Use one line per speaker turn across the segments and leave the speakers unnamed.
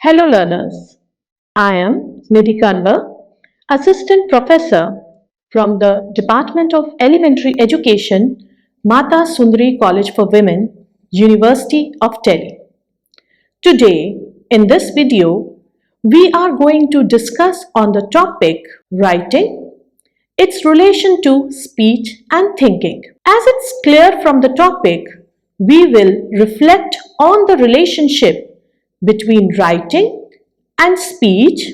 Hello learners, I am Nidhi Kunwar, Assistant Professor from the Department of Elementary Education, Mata Sundari College for Women, University of Delhi. Today, in this video, we are going to discuss on the topic writing, its relation to speech and thinking. As it's clear from the topic, we will reflect on the relationship between writing and speech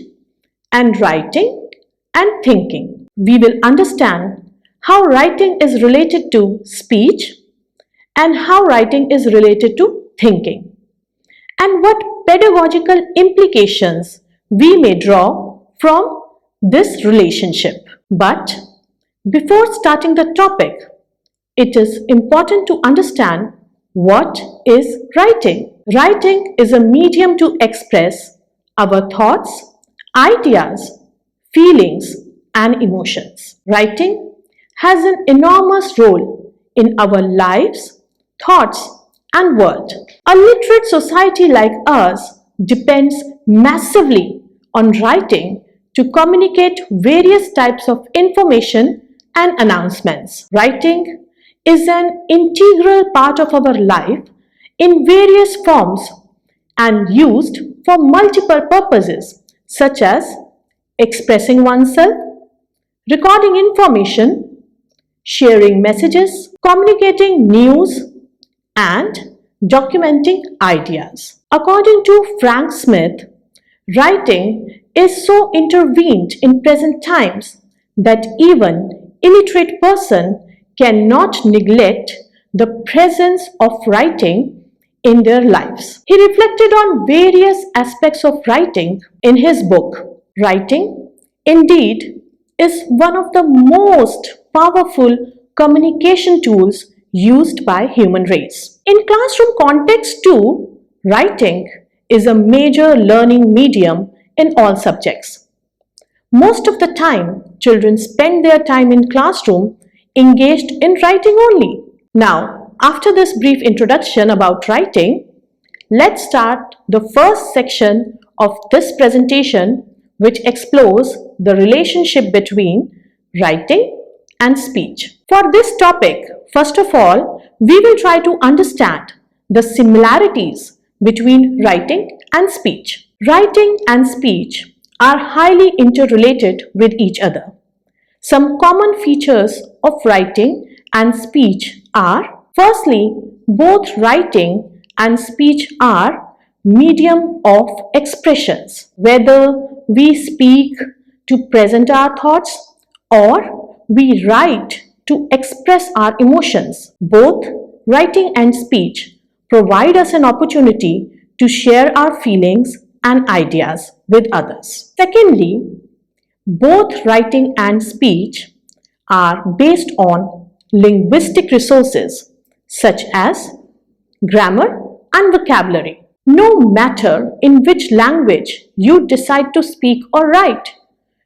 and writing and thinking. We will understand how writing is related to speech and how writing is related to thinking, and what pedagogical implications we may draw from this relationship. But before starting the topic, it is important to understand what is writing. Writing is a medium to express our thoughts, ideas, feelings, and emotions. Writing has an enormous role in our lives, thoughts, and world. A literate society like us depends massively on writing to communicate various types of information and announcements. Writing is an integral part of our life in various forms and used for multiple purposes such as expressing oneself, recording information, sharing messages, communicating news, and documenting ideas. According to Frank Smith, writing is so intervened in present times that even illiterate person cannot neglect the presence of writing in their lives. He reflected on various aspects of writing in his book. Writing, indeed, is one of the most powerful communication tools used by human race. In classroom context too, writing is a major learning medium in all subjects. Most of the time, children spend their time in classroom engaged in writing only. Now, after this brief introduction about writing, let's start the first section of this presentation, which explores the relationship between writing and speech. For this topic, first of all, we will try to understand the similarities between writing and speech. Writing and speech are highly interrelated with each other. Some common features of writing and speech are: firstly, both writing and speech are medium of expressions. Whether we speak to present our thoughts or we write to express our emotions, both writing and speech provide us an opportunity to share our feelings and ideas with others. Secondly, both writing and speech are based on linguistic resources such as grammar and vocabulary. No matter in which language you decide to speak or write,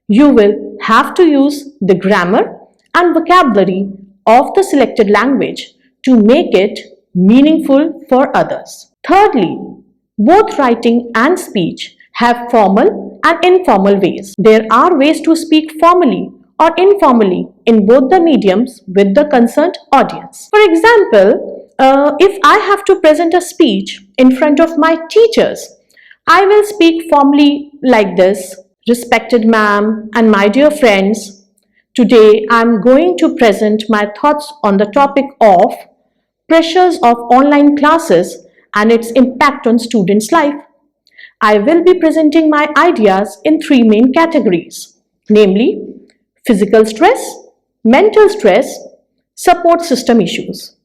you will have to use the grammar and vocabulary of the selected language to make it meaningful for others. Thirdly, both writing and speech have formal and informal ways. There are ways to speak formally or informally in both the mediums with the concerned audience. For example, if I have to present a speech in front of my teachers, I will speak formally like this: respected ma'am and my dear friends, today I am going to present my thoughts on the topic of pressures of online classes and its impact on students' life. I will be presenting my ideas in three main categories, namely physical stress, mental stress, support system issues.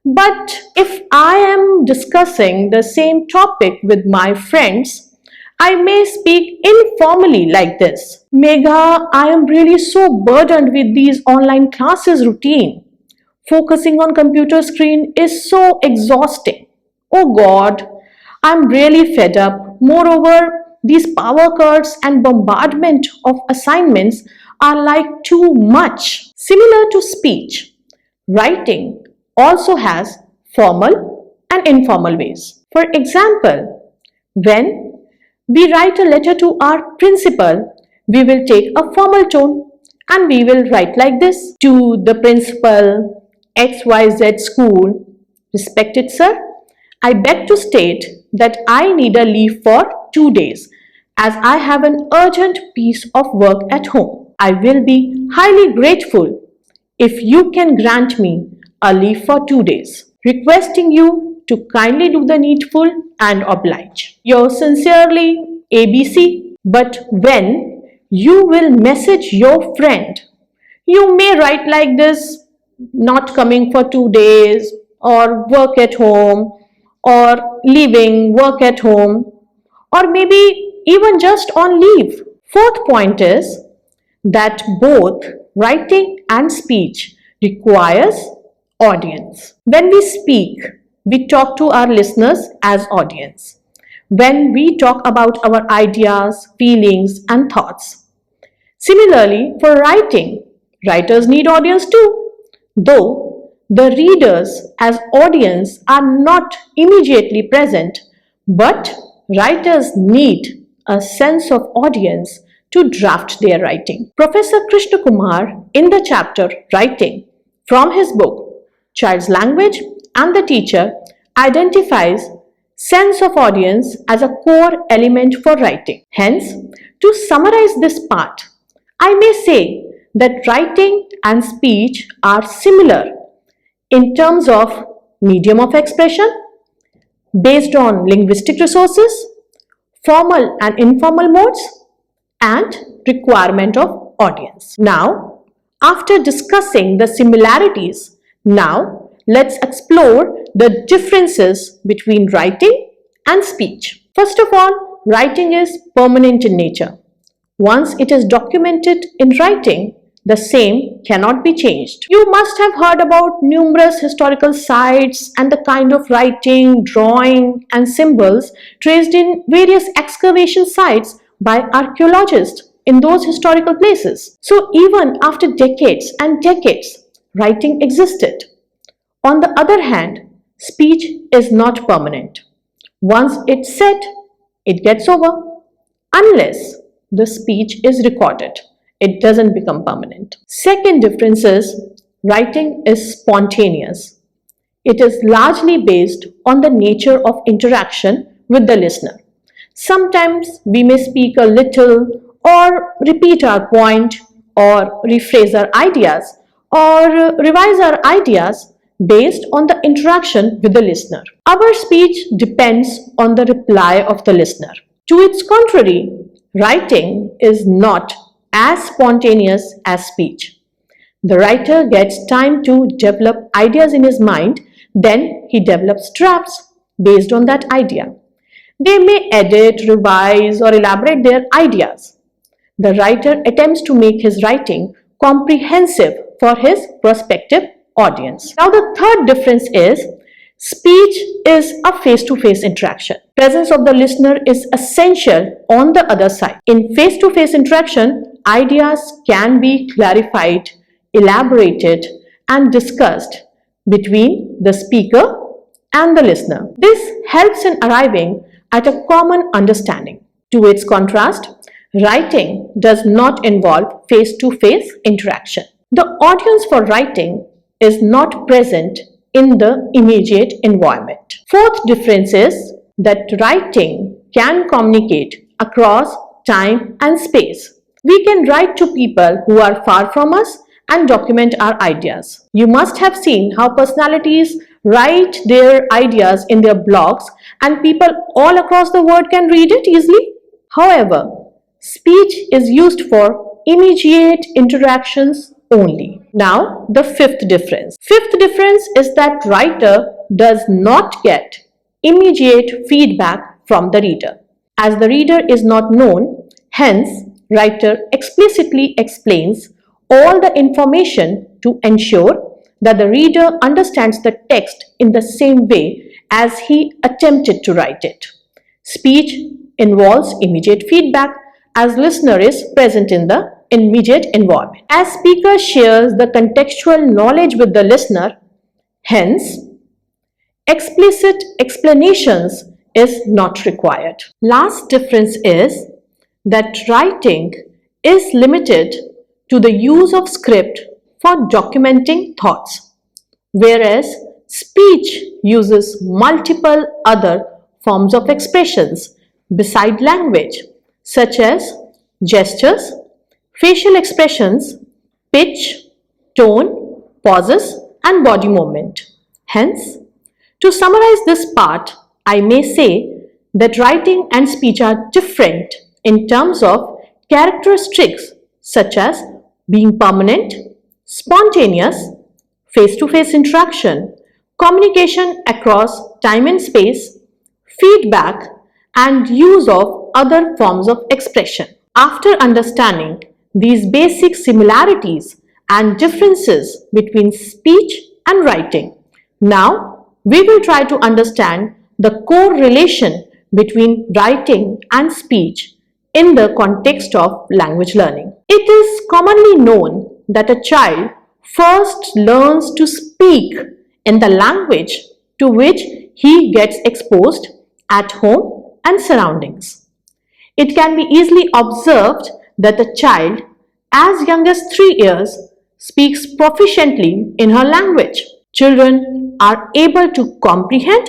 But if I am discussing the same topic with my friends, I may speak informally like this: Megha, I am really so burdened with these online classes routine. Focusing on computer screen is so exhausting. Oh God, I'm really fed up. Moreover, these power cuts and bombardment of assignments are like too much. Similar to speech, writing also has formal and informal ways. For example, when we write a letter to our principal, we will take a formal tone and we will write like this. To the principal, XYZ school, respected sir, I beg to state that I need a leave for 2 days as I have an urgent piece of work at home. I will be highly grateful if you can grant me a leave for 2 days, requesting you to kindly do the needful and oblige. Yours sincerely, ABC. But when you will message your friend, you may write like this, not coming for 2 days, or work at home, or leaving work at home, or maybe even just on leave. Fourth point is that both writing and speech requires audience. When we speak, we talk to our listeners as audience. When we talk about our ideas, feelings, and thoughts. Similarly, for writing, writers need audience too, though the readers as audience are not immediately present, but writers need a sense of audience to draft their writing. Professor Krishna Kumar, in the chapter Writing, from his book Child's Language and the Teacher, identifies sense of audience as a core element for writing. Hence, to summarize this part, I may say that writing and speech are similar in terms of medium of expression, based on linguistic resources, formal and informal modes, and requirement of audience. Now, after discussing the similarities, now let's explore the differences between writing and speech. First of all, writing is permanent in nature. Once it is documented in writing, the same cannot be changed. You must have heard about numerous historical sites and the kind of writing, drawing, and symbols traced in various excavation sites by archaeologists in those historical places. So even after decades and decades, writing existed. On the other hand, speech is not permanent. Once it's said, it gets over. Unless the speech is recorded, it doesn't become permanent. Second difference is writing is spontaneous. It is largely based on the nature of interaction with the listener. Sometimes we may speak a little or repeat our point or rephrase our ideas or revise our ideas based on the interaction with the listener. Our speech depends on the reply of the listener. To its contrary, writing is not as spontaneous as speech. The writer gets time to develop ideas in his mind, then he develops drafts based on that idea. They may edit, revise, or elaborate their ideas. The writer attempts to make his writing comprehensive for his prospective audience. Now, the third difference is speech is a face-to-face interaction. Presence of the listener is essential on the other side. In face-to-face interaction, ideas can be clarified, elaborated, and discussed between the speaker and the listener. This helps in arriving at a common understanding. To its contrast, writing does not involve face-to-face interaction. The audience for writing is not present in the immediate environment. Fourth difference is that writing can communicate across time and space. We can write to people who are far from us and document our ideas. You must have seen how personalities write their ideas in their blogs and people all across the world can read it easily. However, speech is used for immediate interactions only. Now, the fifth difference. Fifth difference is that writer does not get immediate feedback from the reader. As the reader is not known, hence, writer explicitly explains all the information to ensure that the reader understands the text in the same way as he attempted to write it. Speech involves immediate feedback as listener is present in the immediate environment. As speaker shares the contextual knowledge with the listener, hence, explicit explanations is not required. Last difference is that writing is limited to the use of script for documenting thoughts, whereas speech uses multiple other forms of expressions beside language, such as gestures, facial expressions, pitch, tone, pauses, and body movement. Hence, to summarize this part, I may say that writing and speech are different in terms of characteristics such as being permanent, spontaneous, face-to-face interaction, communication across time and space, feedback, and use of other forms of expression. After understanding these basic similarities and differences between speech and writing, now we will try to understand the core relation between writing and speech in the context of language learning. It is commonly known that a child first learns to speak in the language to which he gets exposed at home and surroundings. It can be easily observed that a child as young as 3 years speaks proficiently in her language. Children are able to comprehend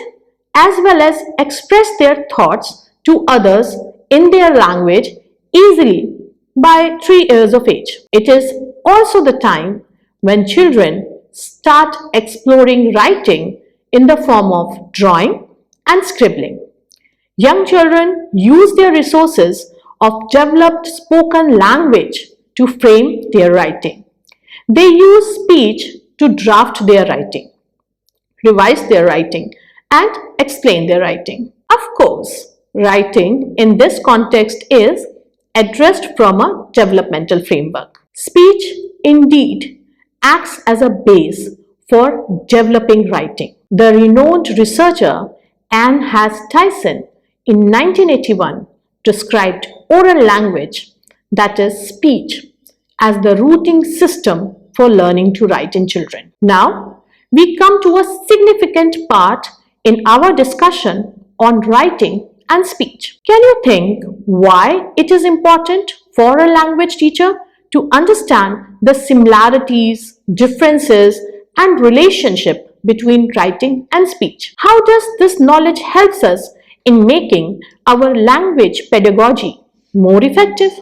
as well as express their thoughts to others in their language easily by 3 years of age. It is also the time when children start exploring writing in the form of drawing and scribbling. Young children use their resources of developed spoken language to frame their writing. They use speech to draft their writing, revise their writing, and explain their writing. Of course, writing in this context is addressed from a developmental framework. Speech indeed acts as a base for developing writing. The renowned researcher Anne Tyson in 1981 described oral language, that is speech, as the rooting system for learning to write in children. Now, we come to a significant part in our discussion on writing and speech. Can you think why it is important for a language teacher to understand the similarities, differences, and relationship between writing and speech? How does this knowledge help us in making our language pedagogy more effective?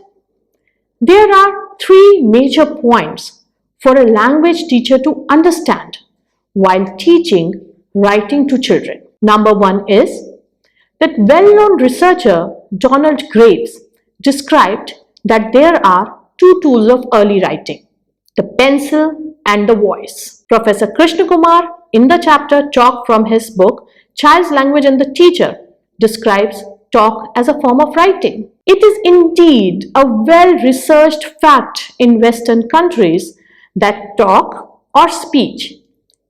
There are 3 major points for a language teacher to understand while teaching writing to children. Number 1 is that well-known researcher Donald Graves described that there are 2 tools of early writing, the pencil and the voice. Professor Krishna Kumar, in the chapter Talk from his book Child's Language and the Teacher, describes talk as a form of writing. It is indeed a well-researched fact in Western countries that talk or speech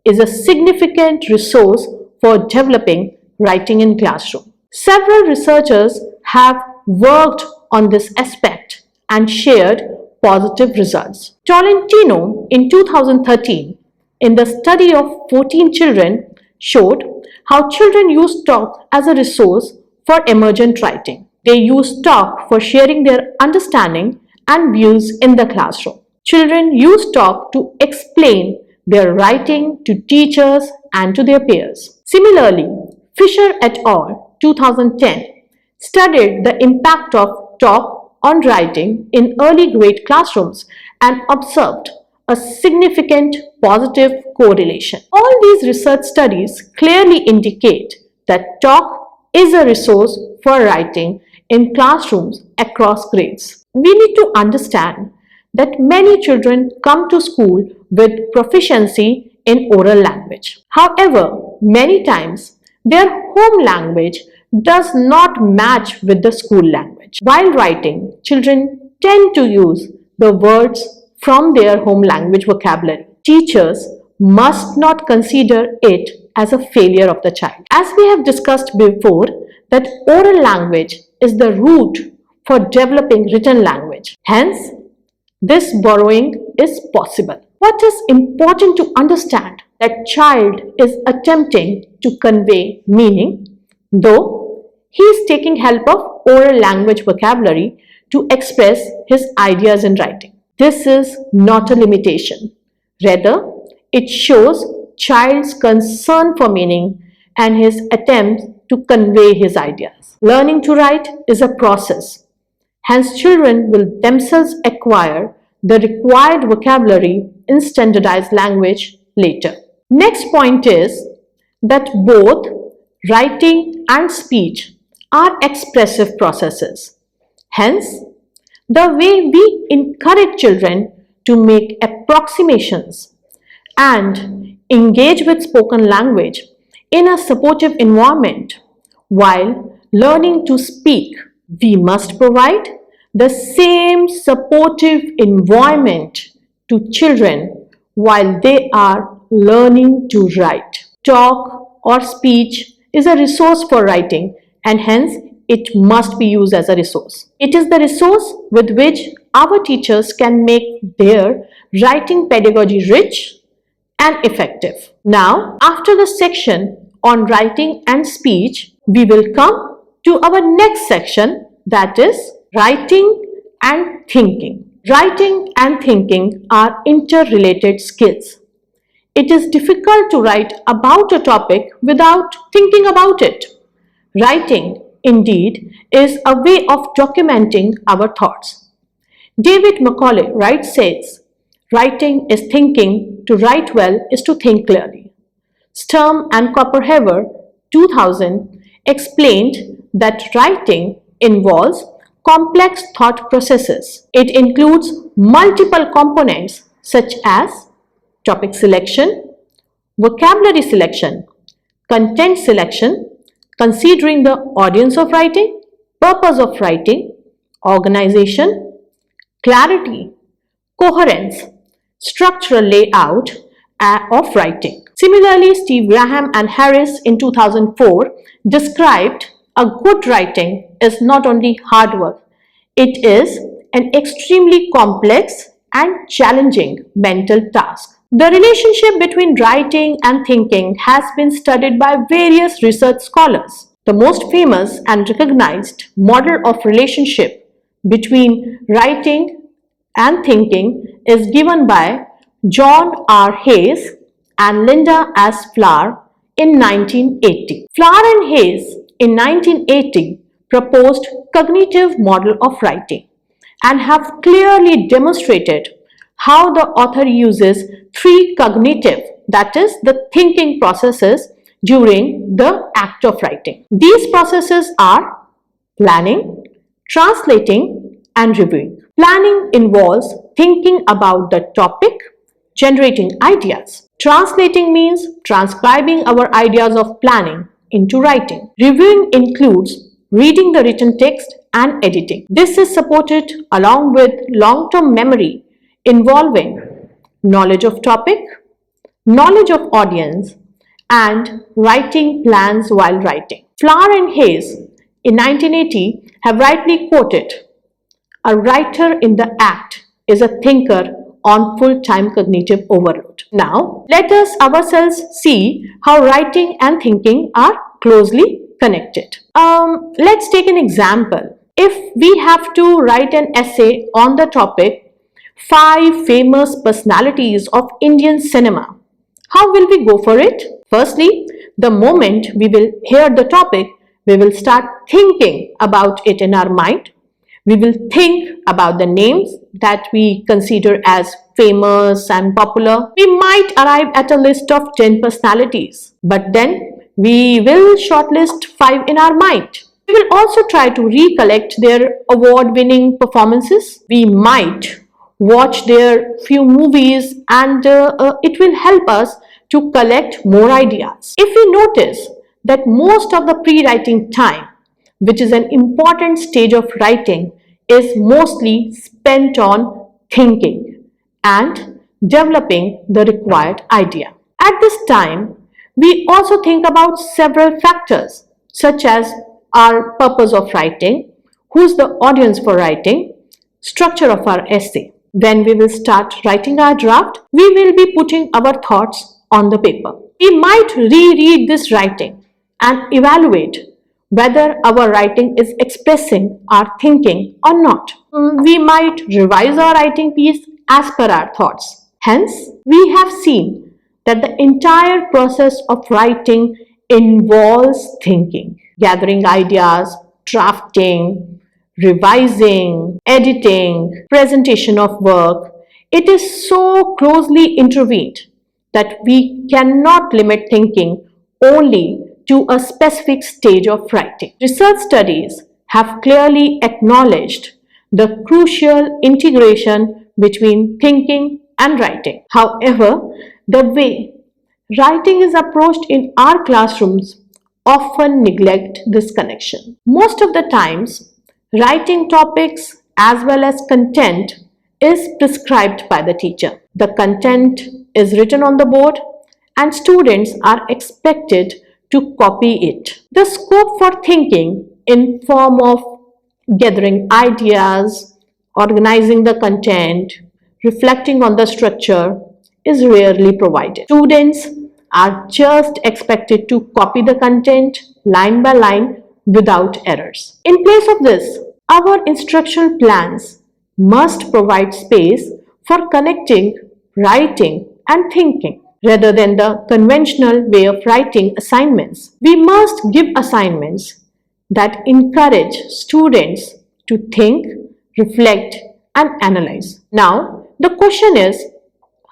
is a significant resource for developing writing in classroom. Several researchers have worked on this aspect and shared positive results. Tolentino in 2013, in the study of 14 children, showed how children use talk as a resource for emergent writing. They use talk for sharing their understanding and views in the classroom. Children use talk to explain their writing to teachers and to their peers. Similarly, Fisher et al. 2010 studied the impact of talk on writing in early grade classrooms and observed a significant positive correlation. All these research studies clearly indicate that talk is a resource for writing in classrooms across grades. We need to understand that many children come to school with proficiency in oral language. However, many times their home language does not match with the school language. While writing, children tend to use the words from their home language vocabulary. Teachers must not consider it as a failure of the child. As we have discussed before, that oral language is the root for developing written language. Hence, this borrowing is possible. What is important to understand that child is attempting to convey meaning, though he is taking help of oral language vocabulary to express his ideas in writing. This is not a limitation. Rather, it shows child's concern for meaning and his attempt to convey his ideas. Learning to write is a process. Hence, children will themselves acquire the required vocabulary in standardized language later. Next point is that both writing and speech are expressive processes. Hence, the way we encourage children to make approximations and engage with spoken language in a supportive environment while learning to speak, we must provide the same supportive environment to children while they are learning to write. Talk or speech is a resource for writing, and hence it must be used as a resource. It is the resource with which our teachers can make their writing pedagogy rich and effective. Now, after the section on writing and speech, we will come to our next section, that is writing and thinking. Writing and thinking are interrelated skills. It is difficult to write about a topic without thinking about it. Writing, indeed, is a way of documenting our thoughts. David Macaulay says, writing is thinking, to write well is to think clearly. Sturm and Copperhaver, 2000, explained that writing involves complex thought processes. It includes multiple components such as topic selection, vocabulary selection, content selection, considering the audience of writing, purpose of writing, organization, clarity, coherence, structural layout of writing. Similarly, Steve Graham and Harris in 2004 described a good writing is not only hard work, it is an extremely complex and challenging mental task. The relationship between writing and thinking has been studied by various research scholars. The most famous and recognized model of relationship between writing and thinking is given by John R. Hayes and Linda S. Flower in 1980. Flower and Hayes in 1980 proposed cognitive model of writing and have clearly demonstrated how the author uses three cognitive, that is the thinking processes during the act of writing. These processes are planning, translating, and reviewing. Planning involves thinking about the topic, generating ideas. Translating means transcribing our ideas of planning into writing. Reviewing includes reading the written text and editing. This is supported along with long-term memory involving knowledge of topic, knowledge of audience, and writing plans while writing. Flower and Hayes in 1980 have rightly quoted, "A writer in the act is a thinker on full-time cognitive overload." Now, let us ourselves see how writing and thinking are closely connected. Let's take an example. If we have to write an essay on the topic 5 famous personalities of Indian cinema, how will we go for it? Firstly, the moment we will hear the topic, we will start thinking about it in our mind. We will think about the names that we consider as famous and popular. We might arrive at a list of 10 personalities, but then we will shortlist 5 in our mind. We will also try to recollect their award-winning performances. We might watch their few movies, and it will help us to collect more ideas. If we notice that most of the pre-writing time, which is an important stage of writing, is mostly spent on thinking and developing the required idea. At this time, we also think about several factors such as our purpose of writing, who's the audience for writing, structure of our essay. When we will start writing our draft, we will be putting our thoughts on the paper. We might reread this writing and evaluate whether our writing is expressing our thinking or not. We might revise our writing piece as per our thoughts. Hence, we have seen that the entire process of writing involves thinking, gathering ideas, drafting, revising, editing, presentation of work. It is so closely intertwined that we cannot limit thinking only to a specific stage of writing. Research studies have clearly acknowledged the crucial integration between thinking and writing. However, the way writing is approached in our classrooms often neglect this connection. Most of the times, writing topics as well as content is prescribed by the teacher. The content is written on the board and students are expected to copy it. The scope for thinking in form of gathering ideas, organizing the content, reflecting on the structure is rarely provided. Students are just expected to copy the content line by line without errors. In place of this, our instructional plans must provide space for connecting writing and thinking rather than the conventional way of writing assignments. We must give assignments that encourage students to think, reflect, and analyze. Now, the question is,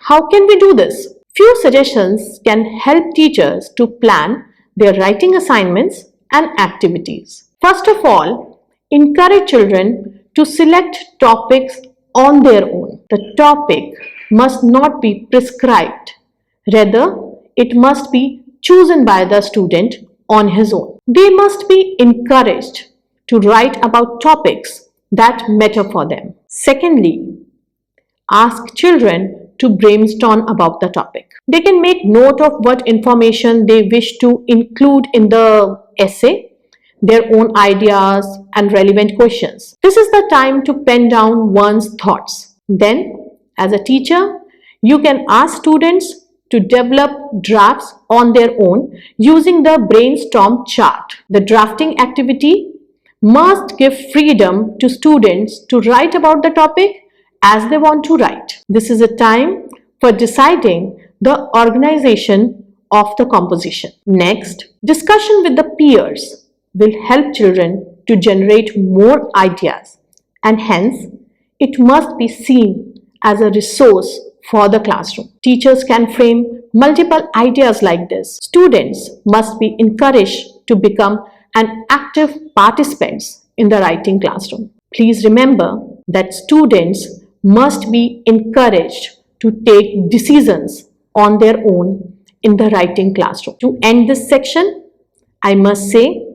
how can we do this? Few suggestions can help teachers to plan their writing assignments and activities. First of all, encourage children to select topics on their own. The topic must not be prescribed. Rather, it must be chosen by the student on his own. They must be encouraged to write about topics that matter for them. Secondly, ask children to brainstorm about the topic. They can make note of what information they wish to include in the essay, their own ideas and relevant questions. This is the time to pen down one's thoughts. Then, as a teacher, you can ask students to develop drafts on their own using the brainstorm chart. The drafting activity must give freedom to students to write about the topic as they want to write. This is a time for deciding the organization of the composition. Next, discussion with the peers will help children to generate more ideas, and hence it must be seen as a resource for the classroom. Teachers can frame multiple ideas like this. Students must be encouraged to become an active participants in the writing classroom. Please remember that students must be encouraged to take decisions on their own in the writing classroom. To end this section, I must say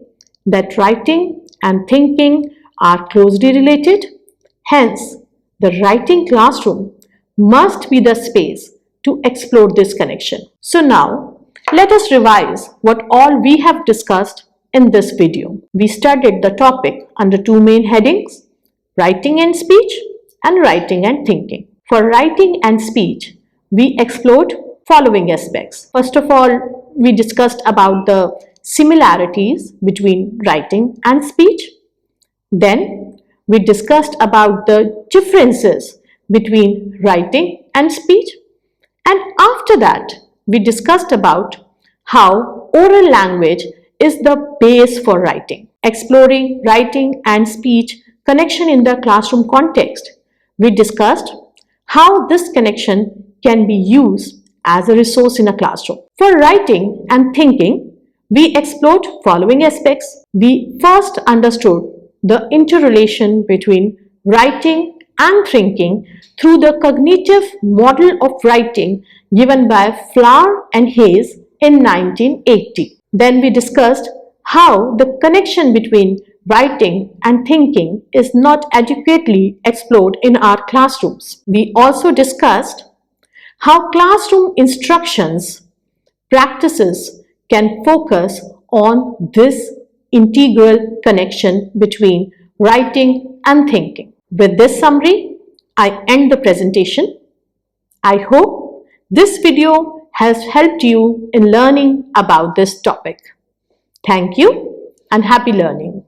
that writing and thinking are closely related. Hence, the writing classroom must be the space to explore this connection. So now, let us revise what all we have discussed in this video. We studied the topic under two main headings, writing and speech and writing and thinking. For writing and speech, we explored following aspects. First of all, we discussed about the similarities between writing and speech. Then, we discussed about the differences between writing and speech. And after that, we discussed about how oral language is the base for writing. Exploring writing and speech connection in the classroom context, we discussed how this connection can be used as a resource in a classroom. For writing and thinking, we explored following aspects. We first understood the interrelation between writing and thinking through the cognitive model of writing given by Flower and Hayes in 1980. Then we discussed how the connection between writing and thinking is not adequately explored in our classrooms. We also discussed how classroom instructions, practices can focus on this integral connection between writing and thinking. With this summary, I end the presentation. I hope this video has helped you in learning about this topic. Thank you. and happy learning.